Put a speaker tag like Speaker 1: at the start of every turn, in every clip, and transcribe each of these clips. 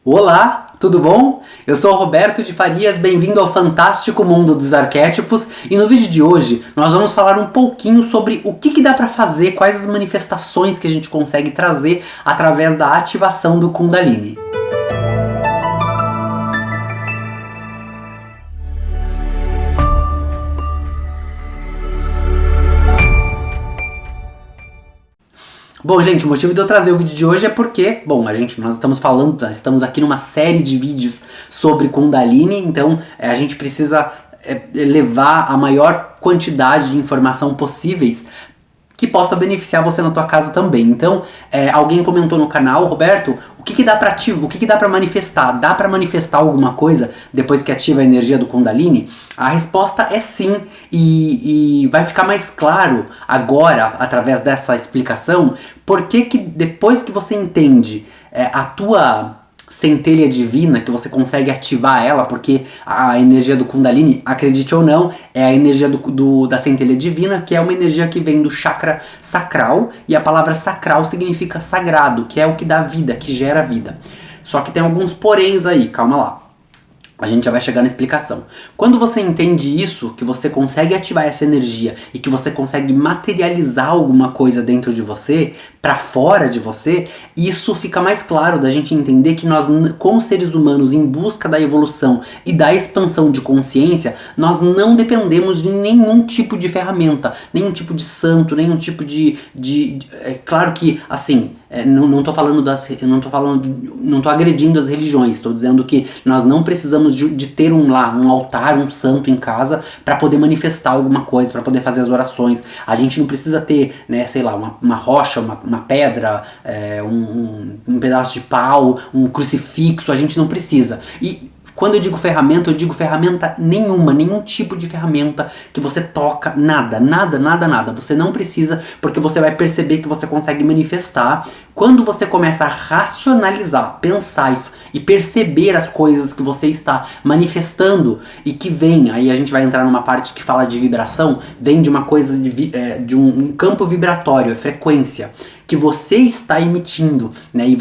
Speaker 1: Olá, tudo bom? Eu sou o Roberto de Farias, bem-vindo ao fantástico mundo dos arquétipos, e no vídeo de hoje nós vamos falar um pouquinho sobre o que dá para fazer, quais as manifestações que a gente consegue trazer através da ativação do Kundalini. Bom, gente, o motivo de eu trazer o vídeo de hoje é porque, nós estamos aqui numa série de vídeos sobre Kundalini, então a gente precisa levar a maior quantidade de informação possíveis que possa beneficiar você na tua casa também. Então, alguém comentou no canal, Roberto, o que dá para ativar, o que dá para manifestar? Dá para manifestar alguma coisa depois que ativa a energia do Kundalini? A resposta é sim, e vai ficar mais claro agora, através dessa explicação, porque que depois que você entende a tua centelha divina, que você consegue ativar ela, porque a energia do Kundalini, acredite ou não, é a energia da centelha divina, que é uma energia que vem do chakra sacral, e a palavra sacral significa sagrado, que é o que dá vida, que gera vida. Só que tem alguns poréns aí, calma lá. A gente já vai chegar na explicação. Quando você entende isso, que você consegue ativar essa energia e que você consegue materializar alguma coisa dentro de você, pra fora de você, isso fica mais claro da gente entender que nós, como seres humanos, em busca da evolução e da expansão de consciência, nós não dependemos de nenhum tipo de ferramenta, nenhum tipo de santo, nenhum tipo é claro que, assim, não tô agredindo as religiões, estou dizendo que nós não precisamos de ter um altar, um santo em casa para poder manifestar alguma coisa, para poder fazer as orações. A gente não precisa ter, sei lá, uma rocha, uma pedra, um pedaço de pau, um crucifixo, a gente não precisa. E quando eu digo ferramenta nenhuma, nenhum tipo de ferramenta que você toca, nada. Você não precisa, porque você vai perceber que você consegue manifestar quando você começa a racionalizar, pensar e perceber as coisas que você está manifestando e que vem, aí a gente vai entrar numa parte que fala de vibração, vem de uma coisa de um campo vibratório, frequência, que você está emitindo, né? E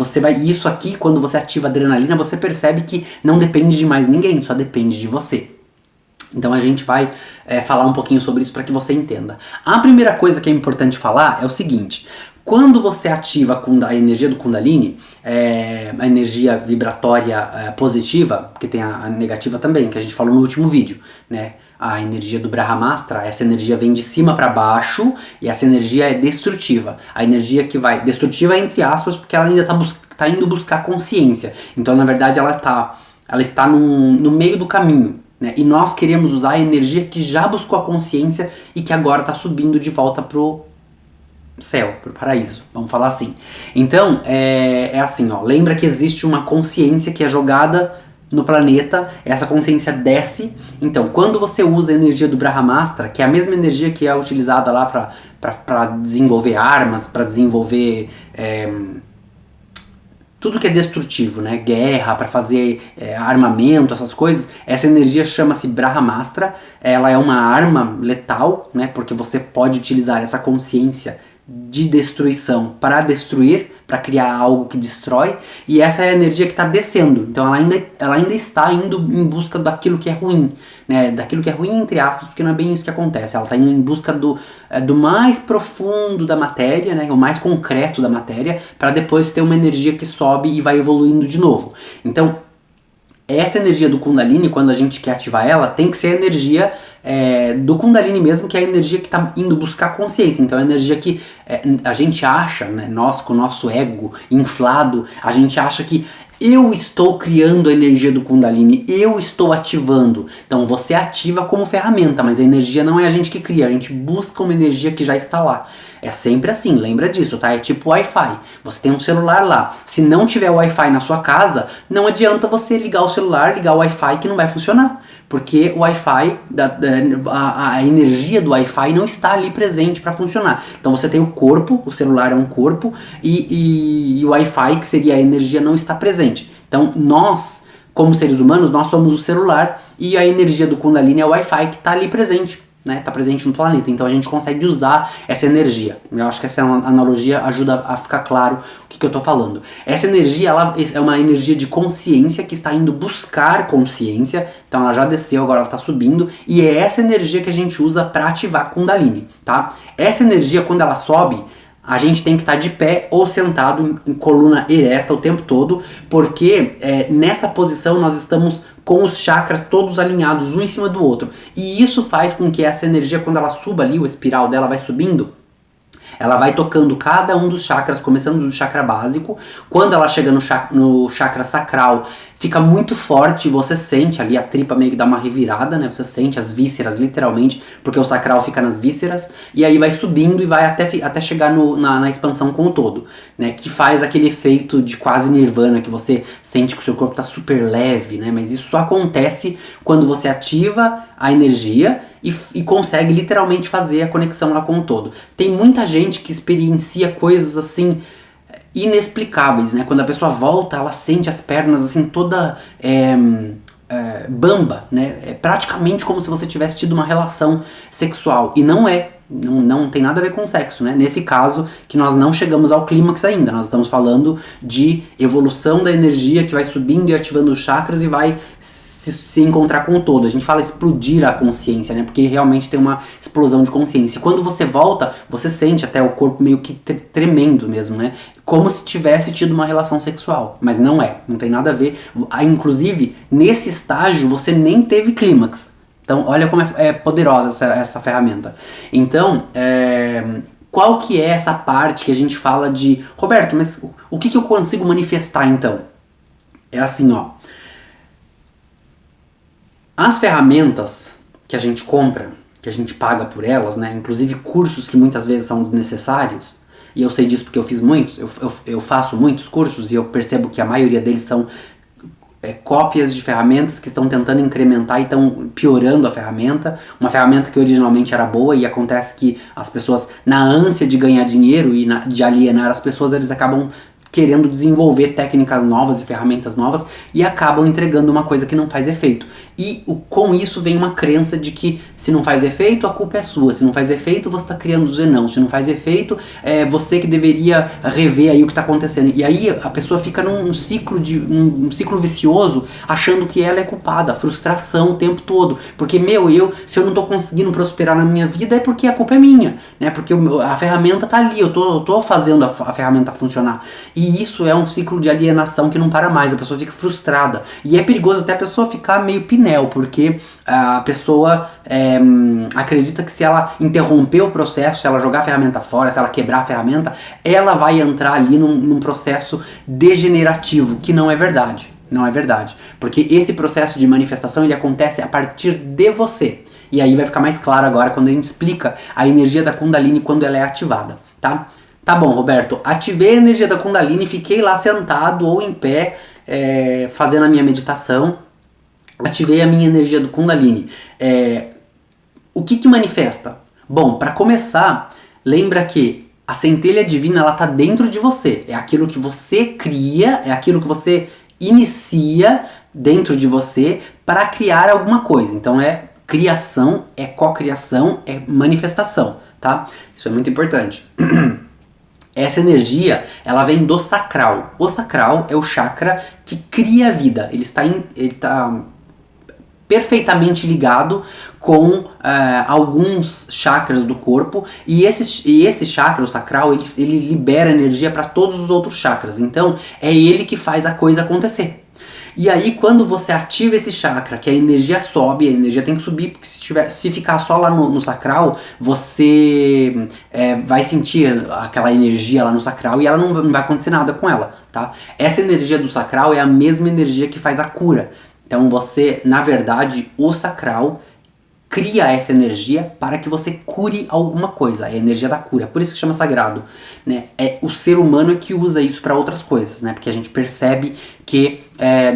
Speaker 1: isso aqui, quando você ativa a adrenalina, você percebe que não depende de mais ninguém, só depende de você. Então a gente vai falar um pouquinho sobre isso para que você entenda. A primeira coisa que é importante falar é o seguinte: quando você ativa a energia do Kundalini, a energia vibratória positiva, porque tem a negativa também, que a gente falou no último vídeo, né? A energia do Brahmastra, essa energia vem de cima para baixo e essa energia é destrutiva. A energia que vai... Destrutiva entre aspas, porque ela ainda tá indo buscar consciência. Então, na verdade, ela está no meio do caminho, né? E nós queremos usar a energia que já buscou a consciência e que agora está subindo de volta pro céu, pro paraíso, vamos falar assim. Então, é assim, ó, lembra que existe uma consciência que é jogada no planeta, essa consciência desce. Então, quando você usa a energia do Brahmastra, que é a mesma energia que é utilizada lá para desenvolver armas, para desenvolver tudo que é destrutivo, né? Guerra, para fazer armamento, essas coisas, essa energia chama-se Brahmastra. Ela é uma arma letal, né? Porque você pode utilizar essa consciência de destruição para destruir, para criar algo que destrói, e essa é a energia que está descendo. Então ela ainda está indo em busca daquilo que é ruim, né? Daquilo que é ruim entre aspas, porque não é bem isso que acontece. Ela está indo em busca do mais profundo da matéria, né? O mais concreto da matéria, para depois ter uma energia que sobe e vai evoluindo de novo. Então essa energia do Kundalini, quando a gente quer ativar ela, tem que ser a energia do Kundalini mesmo, que é a energia que está indo buscar consciência. Então é a energia que a gente acha, né, nós com o nosso ego inflado, a gente acha que eu estou criando a energia do Kundalini, eu estou ativando. Então você ativa como ferramenta, mas a energia não é a gente que cria, a gente busca uma energia que já está lá. É sempre assim, lembra disso, tá? É tipo Wi-Fi. Você tem um celular lá. Se não tiver Wi-Fi na sua casa, não adianta você ligar o celular, ligar o Wi-Fi, que não vai funcionar. Porque o Wi-Fi, a energia do Wi-Fi não está ali presente para funcionar. Então você tem o corpo, o celular é um corpo, e o Wi-Fi, que seria a energia, não está presente. Então nós, como seres humanos, nós somos o celular, e a energia do Kundalini é o Wi-Fi que está ali presente. né, tá presente no planeta. Então a gente consegue usar essa energia. Eu acho que essa analogia ajuda a ficar claro o que eu tô falando. Essa energia, ela é uma energia de consciência que está indo buscar consciência. Então ela já desceu, agora ela tá subindo. E é essa energia que a gente usa para ativar a Kundalini, tá? Essa energia, quando ela sobe, a gente tem que estar de pé ou sentado em coluna ereta o tempo todo, porque nessa posição nós estamos com os chakras todos alinhados um em cima do outro. E isso faz com que essa energia, quando ela suba ali, o espiral dela vai subindo, ela vai tocando cada um dos chakras, começando do chakra básico. Quando ela chega no chakra sacral, fica muito forte, você sente ali a tripa meio que dá uma revirada, né? Você sente as vísceras, literalmente, porque o sacral fica nas vísceras, e aí vai subindo e vai até chegar na expansão com o todo, né? Que faz aquele efeito de quase nirvana, que você sente que o seu corpo tá super leve, né? Mas isso só acontece quando você ativa a energia e consegue literalmente fazer a conexão lá com o todo. Tem muita gente que experiencia coisas assim inexplicáveis, né? Quando a pessoa volta, ela sente as pernas assim toda bamba, né? É praticamente como se você tivesse tido uma relação sexual. E não tem nada a ver com sexo, né? Nesse caso, que nós não chegamos ao clímax ainda. Nós estamos falando de evolução da energia que vai subindo e ativando os chakras e vai se encontrar com o todo. A gente fala explodir a consciência, né? Porque realmente tem uma explosão de consciência. E quando você volta, você sente até o corpo meio que tremendo mesmo, né? Como se tivesse tido uma relação sexual. Mas não tem nada a ver. Inclusive, nesse estágio, você nem teve clímax. Então, olha como é poderosa essa ferramenta. Então, qual que é essa parte que a gente fala de... Roberto, mas o que eu consigo manifestar, então? É assim, ó. As ferramentas que a gente compra, que a gente paga por elas, né? Inclusive cursos que muitas vezes são desnecessários, e eu sei disso porque eu fiz muitos, eu faço muitos cursos e eu percebo que a maioria deles são cópias de ferramentas que estão tentando incrementar e estão piorando a ferramenta. Uma ferramenta que originalmente era boa, e acontece que as pessoas, na ânsia de ganhar dinheiro e de alienar as pessoas, eles acabam querendo desenvolver técnicas novas e ferramentas novas e acabam entregando uma coisa que não faz efeito. E com isso vem uma crença de que se não faz efeito, a culpa é sua. Se não faz efeito, você está criando não. Se não faz efeito, é você que deveria rever aí o que está acontecendo. E aí a pessoa fica num ciclo vicioso, achando que ela é culpada, frustração o tempo todo. Porque, se eu não estou conseguindo prosperar na minha vida, é porque a culpa é minha, né? Porque a ferramenta tá ali, eu tô fazendo a ferramenta funcionar. E isso é um ciclo de alienação que não para mais, a pessoa fica frustrada. E é perigoso até a pessoa ficar meio pinel, porque a pessoa acredita que se ela interromper o processo, se ela jogar a ferramenta fora, se ela quebrar a ferramenta, ela vai entrar ali num processo degenerativo, que não é verdade. Não é verdade. Porque esse processo de manifestação, ele acontece a partir de você. E aí vai ficar mais claro agora quando a gente explica a energia da Kundalini quando ela é ativada, tá? Tá bom, Roberto, ativei a energia da Kundalini, fiquei lá sentado ou em pé, fazendo a minha meditação, ativei a minha energia do Kundalini. O que manifesta? Bom, para começar, lembra que a centelha divina, ela tá dentro de você. É aquilo que você cria, é aquilo que você inicia dentro de você para criar alguma coisa. Então é criação, é cocriação, é manifestação, tá? Isso é muito importante. Essa energia, ela vem do sacral. O sacral é o chakra que cria a vida. Ele está perfeitamente ligado com alguns chakras do corpo, e esse chakra, o sacral, ele libera energia para todos os outros chakras. Então é ele que faz a coisa acontecer. E aí quando você ativa esse chakra, que a energia sobe, a energia tem que subir, porque se ficar só lá no sacral, você vai sentir aquela energia lá no sacral e ela não vai acontecer nada com ela, tá? Essa energia do sacral é a mesma energia que faz a cura. Então você, na verdade, o sacral cria essa energia para que você cure alguma coisa, é a energia da cura, por isso que chama sagrado, né? O ser humano que usa isso para outras coisas, né? Porque a gente percebe que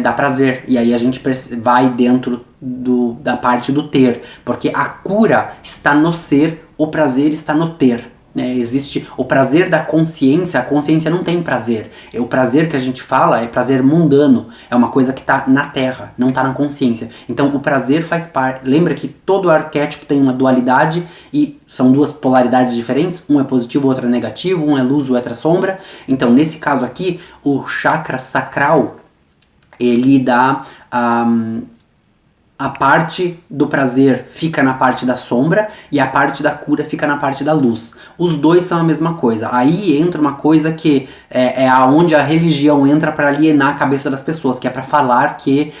Speaker 1: dá prazer, e aí a gente vai dentro da parte do ter, porque a cura está no ser, o prazer está no ter, né? Existe o prazer da consciência, a consciência não tem prazer. O prazer que a gente fala é prazer mundano, é uma coisa que está na terra, não está na consciência. Então o prazer faz parte. Lembra que todo arquétipo tem uma dualidade e são duas polaridades diferentes, um é positivo, o outro é negativo, um é luz, o outro é sombra. Então nesse caso aqui, o chakra sacral, ele dá a parte do prazer fica na parte da sombra e a parte da cura fica na parte da luz. Os dois são a mesma coisa. Aí entra uma coisa que é aonde a religião entra para alienar a cabeça das pessoas, que é para falar que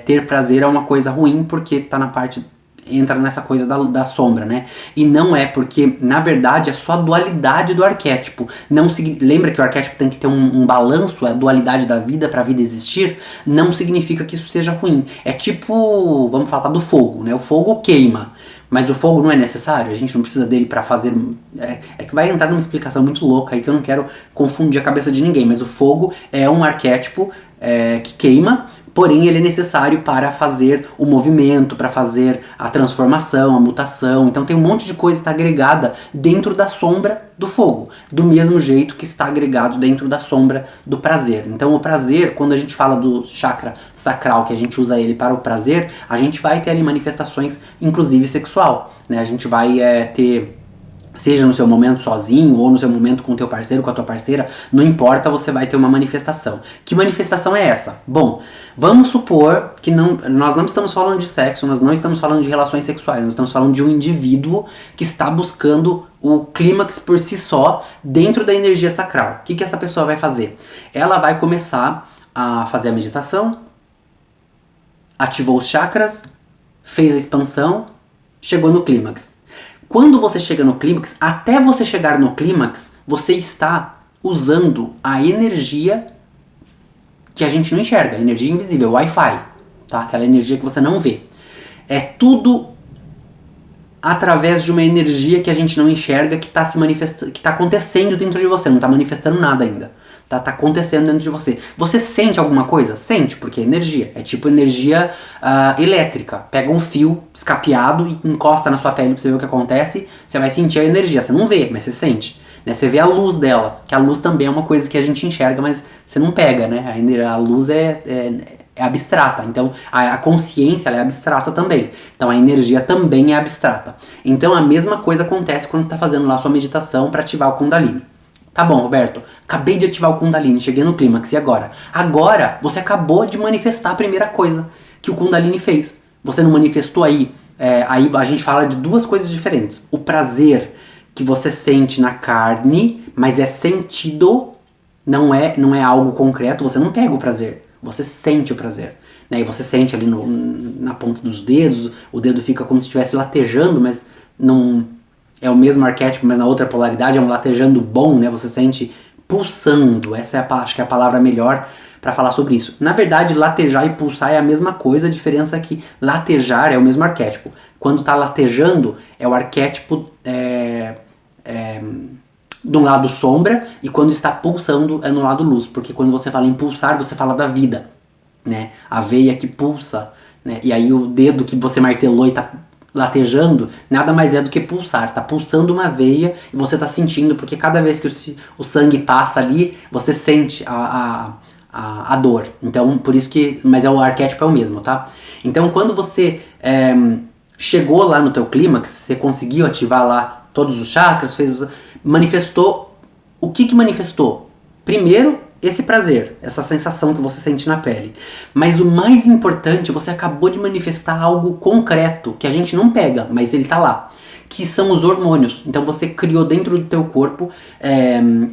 Speaker 1: ter prazer é uma coisa ruim porque tá na parte... entra nessa coisa da sombra, né? E não é, porque na verdade é só a dualidade do arquétipo. Não lembra que o arquétipo tem que ter um balanço, a dualidade da vida para a vida existir? Não significa que isso seja ruim. É tipo, vamos falar do fogo, né? O fogo queima, mas o fogo não é necessário, a gente não precisa dele para fazer... É que vai entrar numa explicação muito louca aí que eu não quero confundir a cabeça de ninguém, mas o fogo é um arquétipo que queima, porém ele é necessário para fazer o movimento, para fazer a transformação, a mutação. Então tem um monte de coisa que está agregada dentro da sombra do fogo, do mesmo jeito que está agregado dentro da sombra do prazer. Então o prazer, quando a gente fala do chakra sacral, que a gente usa ele para o prazer, a gente vai ter ali manifestações, inclusive sexual, né? A gente vai ter... seja no seu momento sozinho ou no seu momento com o teu parceiro, com a tua parceira, não importa, você vai ter uma manifestação. Que manifestação é essa? Bom, vamos supor que nós não estamos falando de sexo, nós não estamos falando de relações sexuais, nós estamos falando de um indivíduo que está buscando o clímax por si só dentro da energia sacral. O que essa pessoa vai fazer? Ela vai começar a fazer a meditação, ativou os chakras, fez a expansão, chegou no clímax. Quando você chega no clímax, até você chegar no clímax, você está usando a energia que a gente não enxerga, a energia invisível, Wi-Fi, tá? Aquela energia que você não vê. É tudo através de uma energia que a gente não enxerga, que está se manifestando, que está acontecendo dentro de você, não está manifestando nada ainda. Tá acontecendo dentro de você. Você sente alguma coisa? Sente, porque é energia. É tipo energia elétrica. Pega um fio escapeado e encosta na sua pele pra você ver o que acontece. Você vai sentir a energia. Você não vê, mas você sente. Né? Você vê a luz dela. Que a luz também é uma coisa que a gente enxerga, mas você não pega, né? A luz é abstrata. Então a consciência ela é abstrata também. Então a energia também é abstrata. Então a mesma coisa acontece quando você está fazendo lá a sua meditação para ativar o Kundalini. Tá bom, Roberto, acabei de ativar o Kundalini, cheguei no clímax, e agora? Agora, você acabou de manifestar a primeira coisa que o Kundalini fez. Você não manifestou aí? Aí a gente fala de duas coisas diferentes. O prazer que você sente na carne, mas é sentido, não é algo concreto, você não pega o prazer, você sente o prazer. Né? E você sente ali na ponta dos dedos, o dedo fica como se estivesse latejando, mas não... é o mesmo arquétipo, mas na outra polaridade, é um latejando bom, né? Você sente pulsando. Essa acho que é a palavra melhor para falar sobre isso. Na verdade, latejar e pulsar é a mesma coisa, a diferença é que latejar é o mesmo arquétipo. Quando tá latejando, é o arquétipo de um lado sombra, e quando está pulsando é no lado luz, porque quando você fala em pulsar, você fala da vida, né? A veia que pulsa, né? E aí o dedo que você martelou e tá latejando, nada mais é do que pulsar, tá pulsando uma veia e você tá sentindo, porque cada vez que o sangue passa ali, você sente a dor. Então, por isso que, mas o arquétipo é o mesmo, tá? Então, quando você chegou lá no teu clímax, você conseguiu ativar lá todos os chakras, manifestou, o que manifestou? Primeiro, esse prazer, essa sensação que você sente na pele. Mas o mais importante, você acabou de manifestar algo concreto, que a gente não pega, mas ele tá lá, que são os hormônios. Então você criou dentro do teu corpo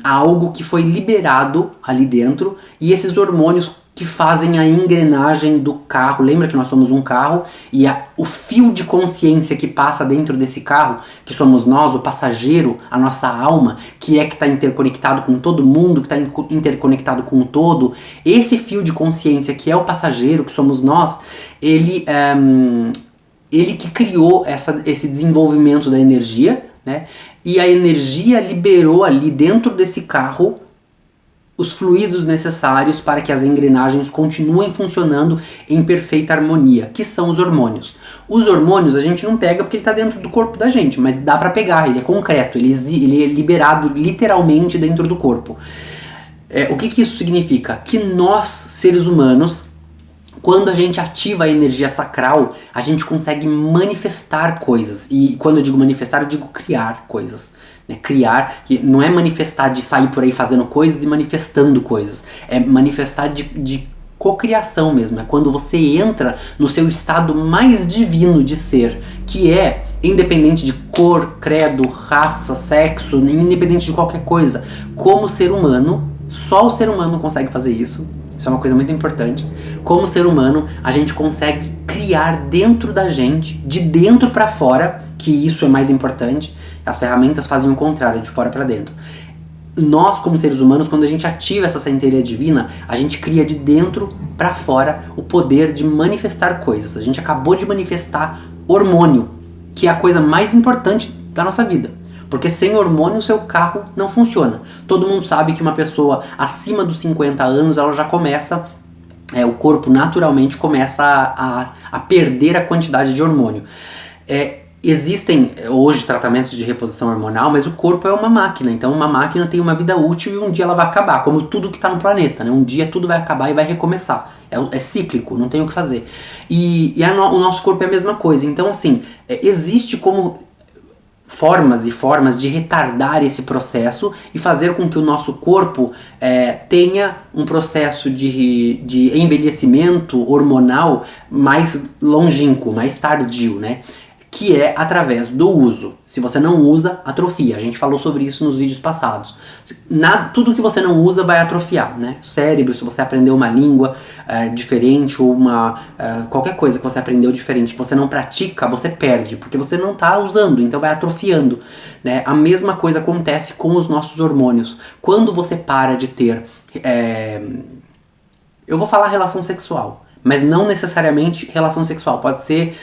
Speaker 1: algo que foi liberado ali dentro, e esses hormônios que fazem a engrenagem do carro. Lembra que nós somos um carro e o fio de consciência que passa dentro desse carro, que somos nós, o passageiro, a nossa alma, que está interconectado com todo mundo, que está interconectado com o todo, esse fio de consciência que é o passageiro, que somos nós, ele que criou esse desenvolvimento da energia, né? E a energia liberou ali dentro desse carro os fluidos necessários para que as engrenagens continuem funcionando em perfeita harmonia, que são os hormônios. Os hormônios a gente não pega porque ele tá dentro do corpo da gente, mas dá pra pegar, ele é concreto, ele é liberado literalmente dentro do corpo. O que isso significa? Que nós, seres humanos, quando a gente ativa a energia sacral, a gente consegue manifestar coisas. E quando eu digo manifestar, eu digo criar coisas. Né? Criar, que não é manifestar de sair por aí fazendo coisas e manifestando coisas. É manifestar de cocriação mesmo. É quando você entra no seu estado mais divino de ser, que é independente de cor, credo, raça, sexo, independente de qualquer coisa. Como ser humano, só o ser humano consegue fazer isso. Isso é uma coisa muito importante. Como ser humano, a gente consegue criar dentro da gente, de dentro para fora, que isso é mais importante. As ferramentas fazem o contrário, de fora para dentro. Nós, como seres humanos, quando a gente ativa essa centelha divina, a gente cria de dentro para fora o poder de manifestar coisas. A gente acabou de manifestar hormônio, que é a coisa mais importante da nossa vida. Porque sem hormônio o seu carro não funciona. Todo mundo sabe que uma pessoa acima dos 50 anos, ela já começa, o corpo naturalmente começa a perder a quantidade de hormônio. Existem hoje tratamentos de reposição hormonal, mas o corpo é uma máquina. Então uma máquina tem uma vida útil e um dia ela vai acabar, como tudo que está no planeta. Né? Um dia tudo vai acabar e vai recomeçar. É cíclico, não tem o que fazer. O nosso corpo é a mesma coisa. Então assim, existe como formas e formas de retardar esse processo e fazer com que o nosso corpo tenha um processo de envelhecimento hormonal mais longínquo, mais tardio, né? Que é através do uso. Se você não usa, atrofia. A gente falou sobre isso nos vídeos passados. Tudo que você não usa vai atrofiar, né? Cérebro, se você aprendeu uma língua diferente ou qualquer coisa que você aprendeu diferente, que você não pratica, você perde, porque você não está usando, então vai atrofiando. Né? A mesma coisa acontece com os nossos hormônios. Quando você para de ter... eu vou falar relação sexual, mas não necessariamente relação sexual. Pode ser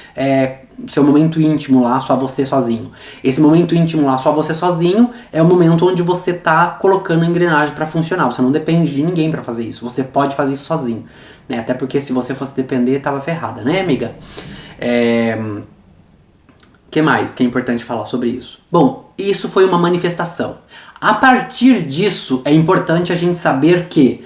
Speaker 1: seu momento íntimo lá, só você sozinho. Esse momento íntimo lá, só você sozinho, é o momento onde você tá colocando a engrenagem para funcionar. Você não depende de ninguém para fazer isso. Você pode fazer isso sozinho. Né? Até porque se você fosse depender, tava ferrada, né, amiga? Que mais que é importante falar sobre isso? Bom, isso foi uma manifestação. A partir disso, é importante a gente saber que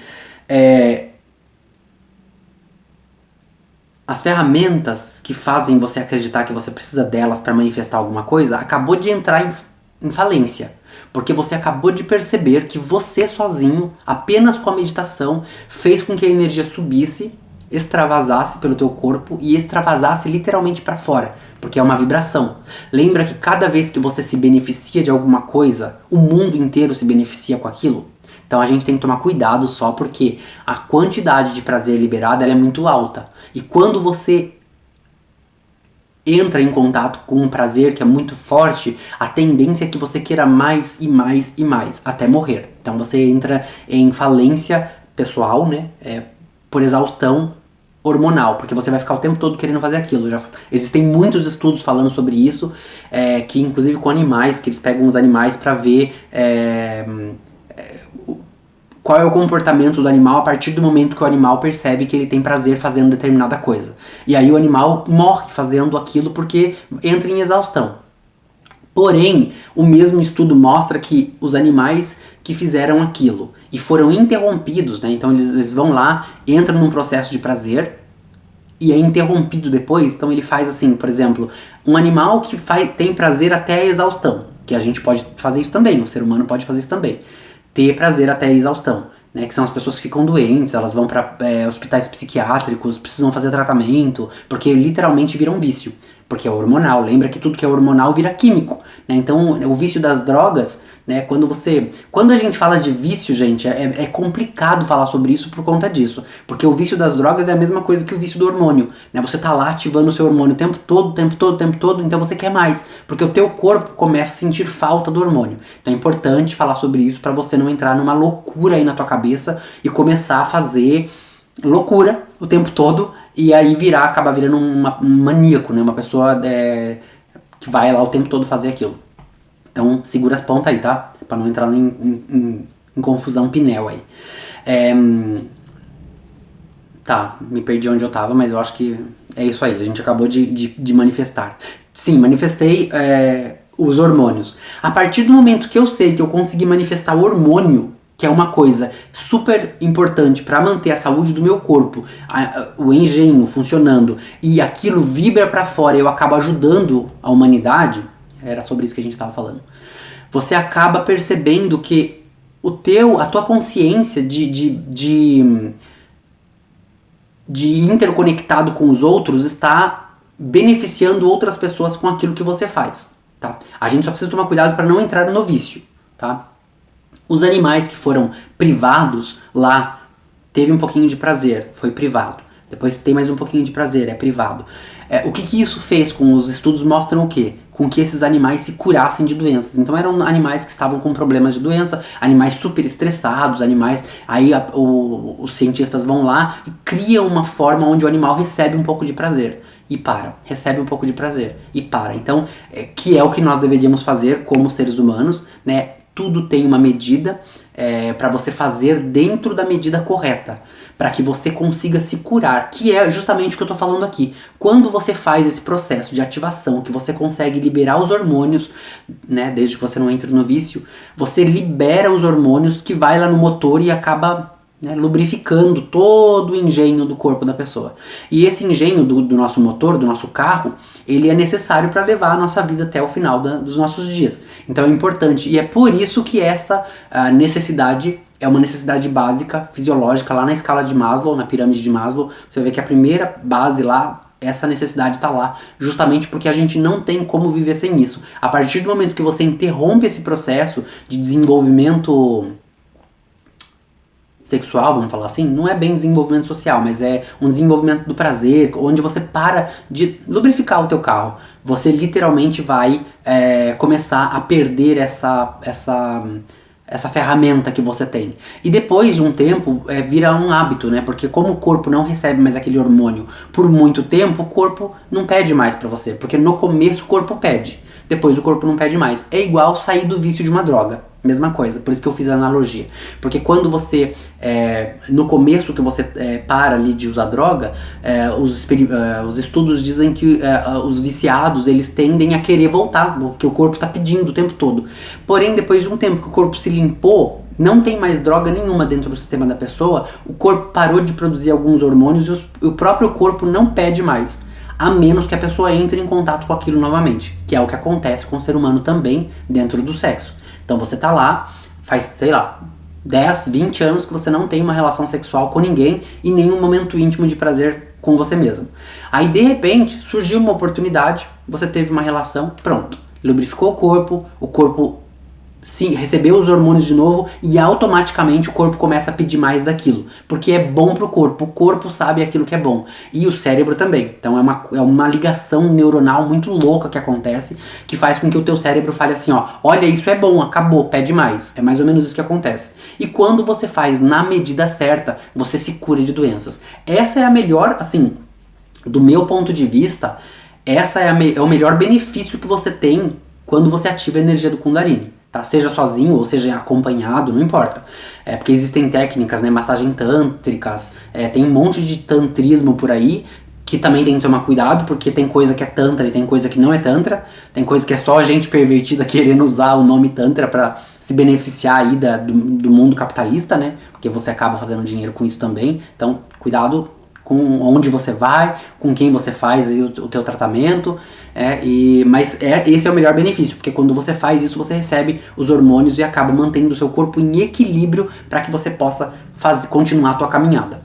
Speaker 1: as ferramentas que fazem você acreditar que você precisa delas para manifestar alguma coisa acabou de entrar em falência. Porque você acabou de perceber que você sozinho, apenas com a meditação, fez com que a energia subisse, extravasasse pelo teu corpo e extravasasse literalmente para fora. Porque é uma vibração. Lembra que cada vez que você se beneficia de alguma coisa, o mundo inteiro se beneficia com aquilo? Então a gente tem que tomar cuidado só porque a quantidade de prazer liberada ela é muito alta. E quando você entra em contato com um prazer que é muito forte, a tendência é que você queira mais e mais e mais, até morrer. Então você entra em falência pessoal, né? Por exaustão hormonal, porque você vai ficar o tempo todo querendo fazer aquilo. Existem muitos estudos falando sobre isso, que inclusive com animais, que eles pegam os animais para ver qual é o comportamento do animal a partir do momento que o animal percebe que ele tem prazer fazendo determinada coisa. E aí o animal morre fazendo aquilo porque entra em exaustão. Porém, o mesmo estudo mostra que os animais que fizeram aquilo e foram interrompidos, né? Então eles vão lá, entram num processo de prazer e é interrompido depois. Então ele faz assim, por exemplo, um animal que tem prazer até a exaustão, que a gente pode fazer isso também, o ser humano pode fazer isso também. Ter prazer até a exaustão, né? Que são as pessoas que ficam doentes, elas vão para hospitais psiquiátricos, precisam fazer tratamento, porque literalmente vira um vício, porque é hormonal. Lembra que tudo que é hormonal vira químico, né? Então o vício das drogas, né? Quando a gente fala de vício, gente, é complicado falar sobre isso por conta disso, porque o vício das drogas é a mesma coisa que o vício do hormônio, né? Você tá lá ativando o seu hormônio o tempo todo, então você quer mais, porque o teu corpo começa a sentir falta do hormônio. Então é importante falar sobre isso para você não entrar numa loucura aí na tua cabeça e começar a fazer loucura o tempo todo e aí acabar virando um maníaco, né? Uma pessoa que vai lá o tempo todo fazer aquilo. Então segura as pontas aí, tá? Pra não entrar em confusão pinel aí. Tá, me perdi onde eu tava, mas eu acho que é isso aí. A gente acabou de manifestar. Sim, manifestei os hormônios. A partir do momento que eu sei que eu consegui manifestar o hormônio, que é uma coisa super importante para manter a saúde do meu corpo, o engenho funcionando, e aquilo vibra para fora e eu acabo ajudando a humanidade, era sobre isso que a gente estava falando. Você acaba percebendo que a tua consciência de interconectado com os outros está beneficiando outras pessoas com aquilo que você faz, tá? A gente só precisa tomar cuidado para não entrar no vício, tá? Os animais que foram privados lá, teve um pouquinho de prazer, foi privado. Depois tem mais um pouquinho de prazer, é privado. O que isso fez com os estudos mostram o quê? Com que esses animais se curassem de doenças. Então eram animais que estavam com problemas de doença, animais super estressados, animais... Aí os cientistas vão lá e criam uma forma onde o animal recebe um pouco de prazer. E para, recebe um pouco de prazer e para. Então, que é o que nós deveríamos fazer como seres humanos, né? Tudo tem uma medida para você fazer dentro da medida correta, para que você consiga se curar, que é justamente o que eu estou falando aqui. Quando você faz esse processo de ativação, que você consegue liberar os hormônios, né, desde que você não entre no vício, você libera os hormônios que vai lá no motor e acaba, né, lubrificando todo o engenho do corpo da pessoa. E esse engenho do nosso motor, do nosso carro, ele é necessário para levar a nossa vida até o final dos nossos dias. Então é importante, e é por isso que essa necessidade é uma necessidade básica, fisiológica, lá na escala de Maslow, na pirâmide de Maslow. Você vê que a primeira base lá, essa necessidade está lá, justamente porque a gente não tem como viver sem isso. A partir do momento que você interrompe esse processo de desenvolvimento sexual, vamos falar assim, não é bem desenvolvimento social, mas é um desenvolvimento do prazer, onde você para de lubrificar o teu carro. Você literalmente vai começar a perder essa ferramenta que você tem. E depois de um tempo, vira um hábito, né? Porque como o corpo não recebe mais aquele hormônio por muito tempo, o corpo não pede mais pra você. Porque no começo o corpo pede, depois o corpo não pede mais. É igual sair do vício de uma droga. Mesma coisa, por isso que eu fiz a analogia. Porque quando você, no começo que você para ali de usar droga, os estudos dizem que os viciados, eles tendem a querer voltar, porque o corpo está pedindo o tempo todo. Porém, depois de um tempo que o corpo se limpou, não tem mais droga nenhuma dentro do sistema da pessoa, o corpo parou de produzir alguns hormônios e o próprio corpo não pede mais. A menos que a pessoa entre em contato com aquilo novamente, que é o que acontece com o ser humano também dentro do sexo. Então você tá lá, faz, sei lá, 10, 20 anos que você não tem uma relação sexual com ninguém e nenhum momento íntimo de prazer com você mesmo. Aí de repente surgiu uma oportunidade, você teve uma relação, pronto, lubrificou o corpo sim, recebeu os hormônios de novo e automaticamente o corpo começa a pedir mais daquilo, porque é bom pro corpo, o corpo sabe aquilo que é bom, e o cérebro também. Então é uma ligação neuronal muito louca que acontece, que faz com que o teu cérebro fale assim, ó, olha, isso é bom, acabou, pede mais. É mais ou menos isso que acontece. E quando você faz na medida certa, você se cura de doenças. Essa é a melhor, assim, do meu ponto de vista, essa é o melhor benefício que você tem quando você ativa a energia do Kundalini. Tá? Seja sozinho ou seja acompanhado, não importa. Porque existem técnicas, né, massagem tântricas, tem um monte de tantrismo por aí, que também tem que tomar cuidado, porque tem coisa que é tantra e tem coisa que não é tantra, tem coisa que é só gente pervertida querendo usar o nome tantra pra se beneficiar aí do mundo capitalista, né, porque você acaba fazendo dinheiro com isso também, então cuidado com onde você vai, com quem você faz aí o teu tratamento, mas esse é o melhor benefício, porque quando você faz isso, você recebe os hormônios e acaba mantendo o seu corpo em equilíbrio para que você possa continuar a tua caminhada.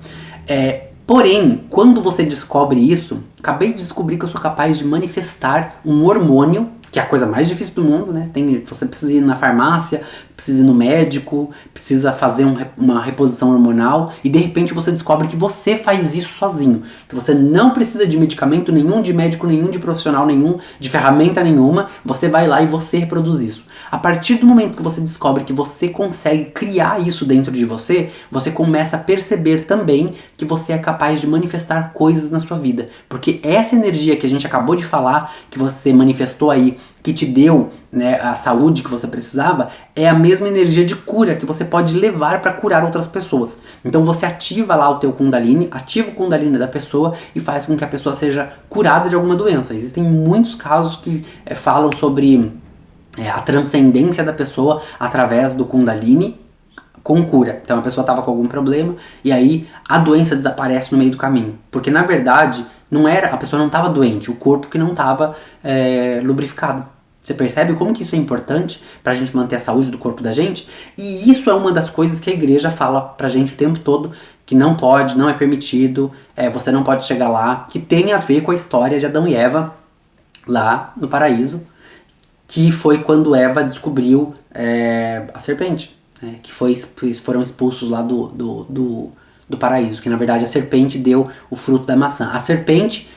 Speaker 1: Porém, quando você descobre isso, acabei de descobrir que eu sou capaz de manifestar um hormônio, que é a coisa mais difícil do mundo, né? Você precisa ir na farmácia, precisa ir no médico, precisa fazer uma reposição hormonal e de repente você descobre que você faz isso sozinho, que você não precisa de medicamento nenhum, de médico nenhum, de profissional nenhum, de ferramenta nenhuma, você vai lá e você reproduz isso. A partir do momento que você descobre que você consegue criar isso dentro de você, você começa a perceber também que você é capaz de manifestar coisas na sua vida. Porque essa energia que a gente acabou de falar, que você manifestou aí, que te deu, né, a saúde que você precisava, é a mesma energia de cura que você pode levar para curar outras pessoas. Então você ativa lá o teu Kundalini, ativa o Kundalini da pessoa e faz com que a pessoa seja curada de alguma doença. Existem muitos casos que falam sobre a transcendência da pessoa através do Kundalini com cura. Então a pessoa estava com algum problema e aí a doença desaparece no meio do caminho. Porque na verdade a pessoa não estava doente, o corpo que não estava lubrificado. Você percebe como que isso é importante pra gente manter a saúde do corpo da gente? E isso é uma das coisas que a igreja fala pra gente o tempo todo, que não pode, não é permitido, você não pode chegar lá, que tem a ver com a história de Adão e Eva lá no paraíso, que foi quando Eva descobriu a serpente, né, que foram expulsos lá do paraíso, que na verdade a serpente deu o fruto da maçã. A serpente,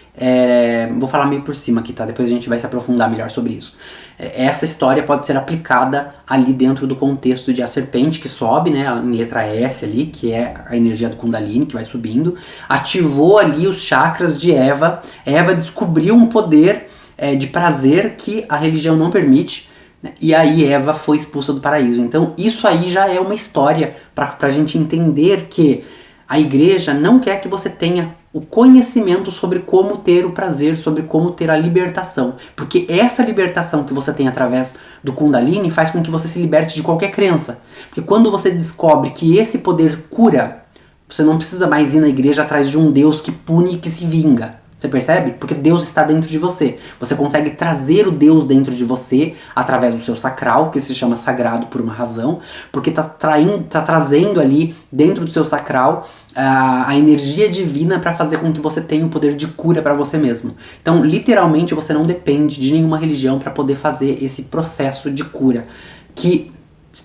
Speaker 1: vou falar meio por cima aqui, tá? Depois a gente vai se aprofundar melhor sobre isso. Essa história pode ser aplicada ali dentro do contexto de a serpente que sobe, né, em letra S ali, que é a energia do Kundalini, que vai subindo, ativou ali os chakras de Eva. Eva descobriu um poder de prazer que a religião não permite, né? E aí Eva foi expulsa do paraíso. Então isso aí já é uma história pra gente entender que a igreja não quer que você tenha o conhecimento sobre como ter o prazer, sobre como ter a libertação. Porque essa libertação que você tem através do Kundalini faz com que você se liberte de qualquer crença. Porque quando você descobre que esse poder cura, você não precisa mais ir na igreja atrás de um Deus que pune e que se vinga. Você percebe? Porque Deus está dentro de você. Você consegue trazer o Deus dentro de você através do seu sacral, que se chama sagrado por uma razão, porque tá trazendo ali dentro do seu sacral a energia divina para fazer com que você tenha o poder de cura para você mesmo. Então, literalmente, você não depende de nenhuma religião para poder fazer esse processo de cura, que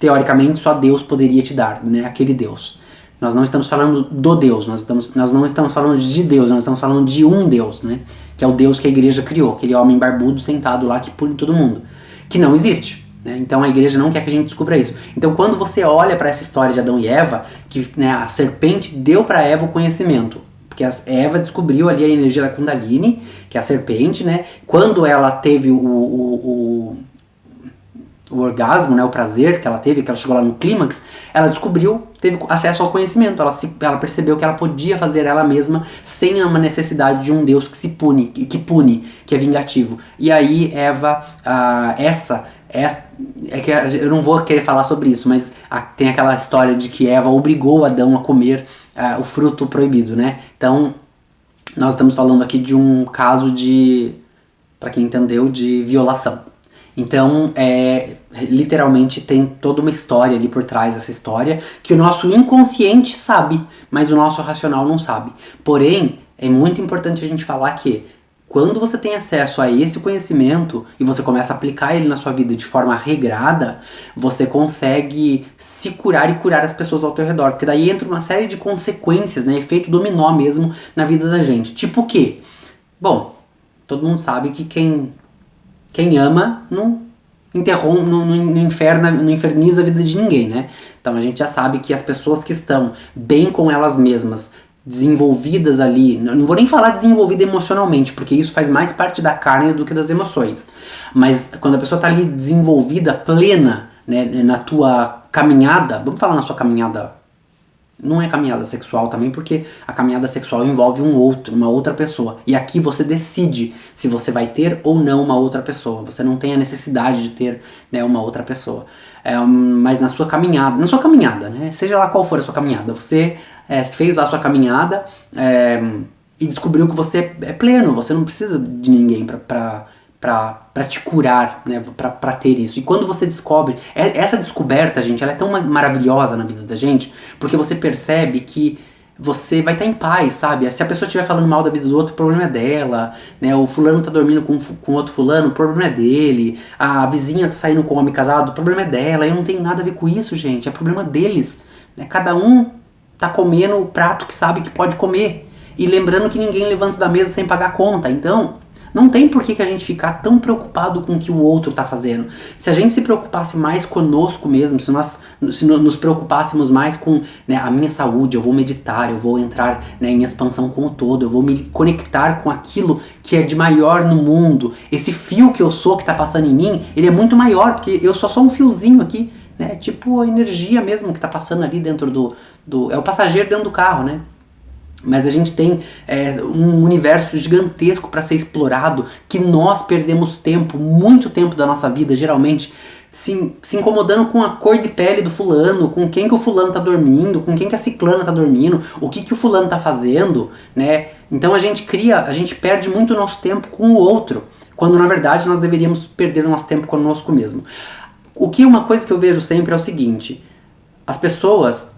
Speaker 1: teoricamente só Deus poderia te dar, né? Aquele Deus. Nós não estamos falando do Deus, nós não estamos falando de Deus, nós estamos falando de um Deus, né? Que é o Deus que a igreja criou, aquele homem barbudo sentado lá que pune todo mundo, que não existe, né? Então a igreja não quer que a gente descubra isso. Então quando você olha para essa história de Adão e Eva, que, né, a serpente deu para Eva o conhecimento, porque a Eva descobriu ali a energia da Kundalini, que é a serpente, né? Quando ela teve o orgasmo, né, o prazer que ela teve, que ela chegou lá no clímax, ela descobriu, teve acesso ao conhecimento, ela percebeu que ela podia fazer ela mesma sem uma necessidade de um Deus que se pune, que é vingativo. E aí Eva, é que eu não vou querer falar sobre isso, mas tem aquela história de que Eva obrigou Adão a comer o fruto proibido, né? Então, nós estamos falando aqui de um caso de, para quem entendeu, de violação. Então, literalmente tem toda uma história ali por trás dessa história que o nosso inconsciente sabe, mas o nosso racional não sabe. Porém, é muito importante a gente falar que quando você tem acesso a esse conhecimento e você começa a aplicar ele na sua vida de forma regrada, você consegue se curar e curar as pessoas ao teu redor. Porque daí entra uma série de consequências, né, efeito dominó mesmo na vida da gente. Tipo o quê? Bom, todo mundo sabe que quem ama não inferniza a vida de ninguém, né? Então a gente já sabe que as pessoas que estão bem com elas mesmas, desenvolvidas ali, não vou nem falar desenvolvida emocionalmente, porque isso faz mais parte da carne do que das emoções, mas quando a pessoa está ali desenvolvida, plena, né, na tua caminhada, vamos falar na sua caminhada, não é caminhada sexual também, porque a caminhada sexual envolve uma outra pessoa. E aqui você decide se você vai ter ou não uma outra pessoa. Você não tem a necessidade de ter, né, uma outra pessoa. Mas na sua caminhada, né, seja lá qual for a sua caminhada, você fez lá a sua caminhada e descobriu que você é pleno, você não precisa de ninguém pra te curar, né, pra ter isso. E quando você descobre, essa descoberta, gente, ela é tão maravilhosa na vida da gente, porque você percebe que você vai estar em paz, sabe? Se a pessoa estiver falando mal da vida do outro, o problema é dela, né? O fulano tá dormindo com outro fulano, o problema é dele. A vizinha tá saindo com um homem casado, o problema é dela. Eu não tenho nada a ver com isso, gente, é problema deles, né? Cada um tá comendo o prato que sabe que pode comer. E lembrando que ninguém levanta da mesa sem pagar a conta. Então, Não tem por que a gente ficar tão preocupado com o que o outro tá fazendo. Se a gente se preocupasse mais conosco mesmo, se nós nos preocupássemos mais com, né, a minha saúde, eu vou meditar, eu vou entrar, né, em expansão com o todo, eu vou me conectar com aquilo que é de maior no mundo. Esse fio que eu sou, que tá passando em mim, ele é muito maior, porque eu só sou um fiozinho aqui, né? Tipo a energia mesmo que tá passando ali dentro é o passageiro dentro do carro, né? Mas a gente tem um universo gigantesco para ser explorado, que nós perdemos tempo, muito tempo da nossa vida, geralmente, se incomodando com a cor de pele do fulano, com quem que o fulano tá dormindo, com quem que a ciclana tá dormindo, o que que o fulano tá fazendo, né? Então a gente perde muito o nosso tempo com o outro, quando na verdade nós deveríamos perder o nosso tempo conosco mesmo. Uma coisa que eu vejo sempre é o seguinte: as pessoas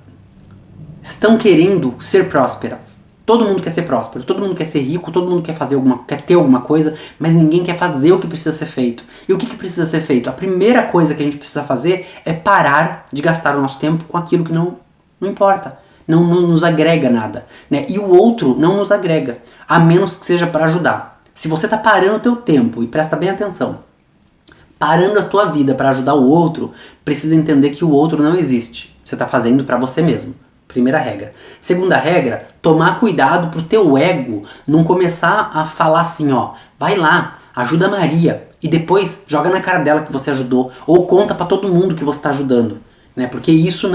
Speaker 1: estão querendo ser prósperas. Todo mundo quer ser próspero, todo mundo quer ser rico, todo mundo quer ter alguma coisa, mas ninguém quer fazer o que precisa ser feito. E o que precisa ser feito? A primeira coisa que a gente precisa fazer é parar de gastar o nosso tempo com aquilo que não importa, não nos agrega nada, né? E o outro não nos agrega, a menos que seja para ajudar. Se você está parando o teu tempo, e presta bem atenção, parando a tua vida para ajudar o outro, precisa entender que o outro não existe. Você está fazendo para você mesmo. Primeira regra. Segunda regra, tomar cuidado pro teu ego não começar a falar assim, ó, vai lá, ajuda a Maria, e depois joga na cara dela que você ajudou, ou conta pra todo mundo que você tá ajudando, né? Porque isso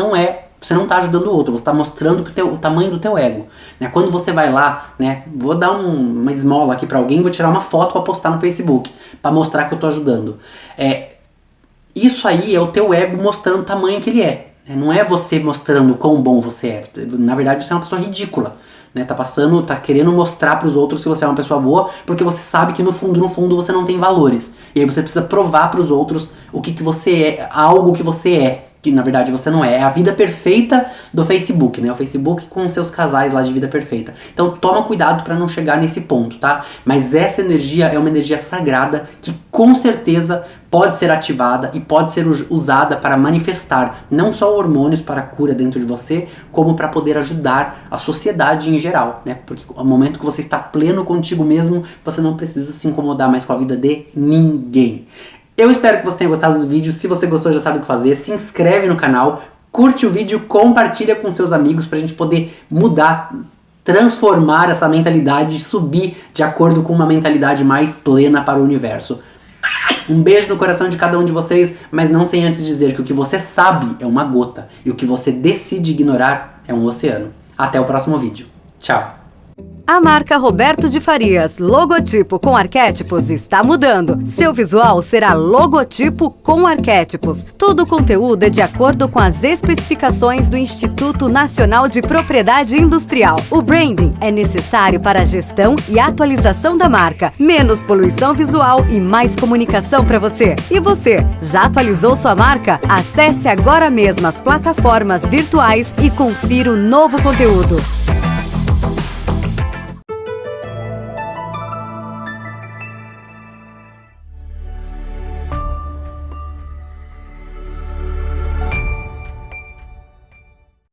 Speaker 1: você não tá ajudando o outro, você tá mostrando o tamanho do teu ego, né? Quando você vai lá, né, vou dar uma esmola aqui pra alguém, vou tirar uma foto pra postar no Facebook, pra mostrar que eu tô ajudando. Isso aí é o teu ego mostrando o tamanho que ele é. Não é você mostrando quão bom você é. Na verdade, você é uma pessoa ridícula, né? Tá querendo mostrar pros outros que você é uma pessoa boa, porque você sabe que no fundo você não tem valores. E aí você precisa provar pros outros o que você é, algo que você é, que na verdade você não é. É a vida perfeita do Facebook, né? O Facebook com seus casais lá de vida perfeita. Então toma cuidado pra não chegar nesse ponto, tá? Mas essa energia é uma energia sagrada que com certeza pode ser ativada e pode ser usada para manifestar não só hormônios para a cura dentro de você, como para poder ajudar a sociedade em geral, né? Porque no momento que você está pleno contigo mesmo, você não precisa se incomodar mais com a vida de ninguém. Eu espero que você tenha gostado do vídeo. Se você gostou, já sabe o que fazer. Se inscreve no canal, curte o vídeo, compartilha com seus amigos para a gente poder mudar, transformar essa mentalidade, subir de acordo com uma mentalidade mais plena para o universo. Um beijo no coração de cada um de vocês, mas não sem antes dizer que o que você sabe é uma gota e o que você decide ignorar é um oceano. Até o próximo vídeo. Tchau!
Speaker 2: A marca Roberto de Farias, logotipo com arquétipos, está mudando. Seu visual será logotipo com arquétipos. Todo o conteúdo é de acordo com as especificações do Instituto Nacional de Propriedade Industrial. O branding é necessário para a gestão e atualização da marca. Menos poluição visual e mais comunicação para você. E você, já atualizou sua marca? Acesse agora mesmo as plataformas virtuais e confira o novo conteúdo.